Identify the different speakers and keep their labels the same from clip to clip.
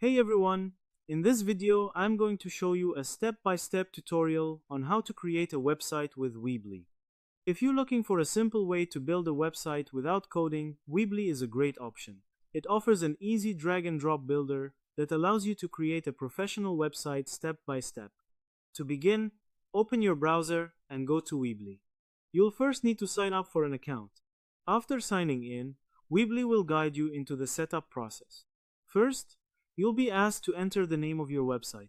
Speaker 1: Hey everyone! In this video, I'm going to show you a step-by-step tutorial on how to create a website with Weebly. If you're looking for a simple way to build a website without coding, Weebly is a great option. It offers an easy drag-and-drop builder that allows you to create a professional website step-by-step. To begin, open your browser and go to Weebly. You'll first need to sign up for an account. After signing in, Weebly will guide you into the setup process. First, you'll be asked to enter the name of your website.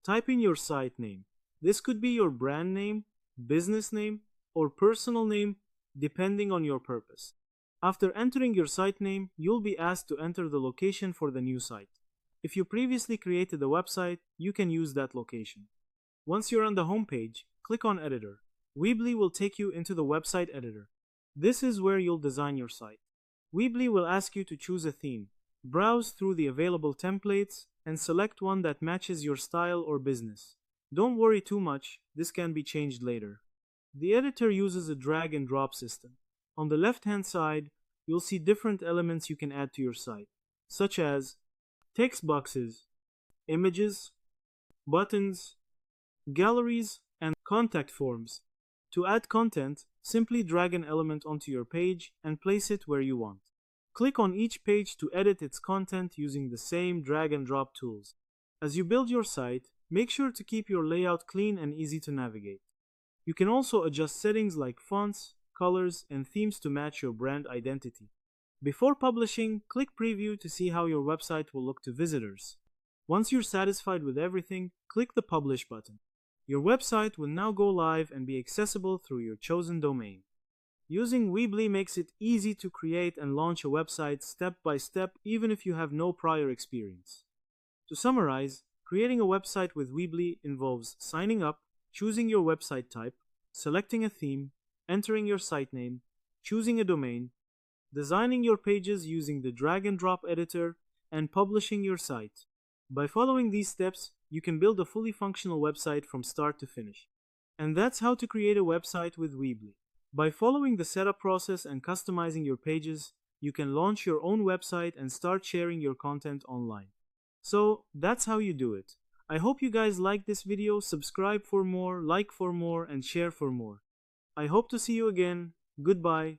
Speaker 1: Type in your site name. This could be your brand name, business name, or personal name, depending on your purpose. After entering your site name, you'll be asked to enter the location for the new site. If you previously created a website, you can use that location. Once you're on the home page, click on Editor. Weebly will take you into the website editor. This is where you'll design your site. Weebly will ask you to choose a theme. Browse through the available templates and select one that matches your style or business. Don't worry too much, this can be changed later. The editor uses a drag and drop system. On the left-hand side, you'll see different elements you can add to your site, such as text boxes, images, buttons, galleries, and contact forms. To add content, simply drag an element onto your page and place it where you want. Click on each page to edit its content using the same drag and drop tools. As you build your site, make sure to keep your layout clean and easy to navigate. You can also adjust settings like fonts, colors, and themes to match your brand identity. Before publishing, click Preview to see how your website will look to visitors. Once you're satisfied with everything, click the Publish button. Your website will now go live and be accessible through your chosen domain. Using Weebly makes it easy to create and launch a website step by step even if you have no prior experience. To summarize, creating a website with Weebly involves signing up, choosing your website type, selecting a theme, entering your site name, choosing a domain, designing your pages using the drag and drop editor, and publishing your site. By following these steps, you can build a fully functional website from start to finish. And that's how to create a website with Weebly. By following the setup process and customizing your pages, you can launch your own website and start sharing your content online. So, that's how you do it. I hope you guys liked this video. Subscribe for more, like for more, and share for more. I hope to see you again. Goodbye.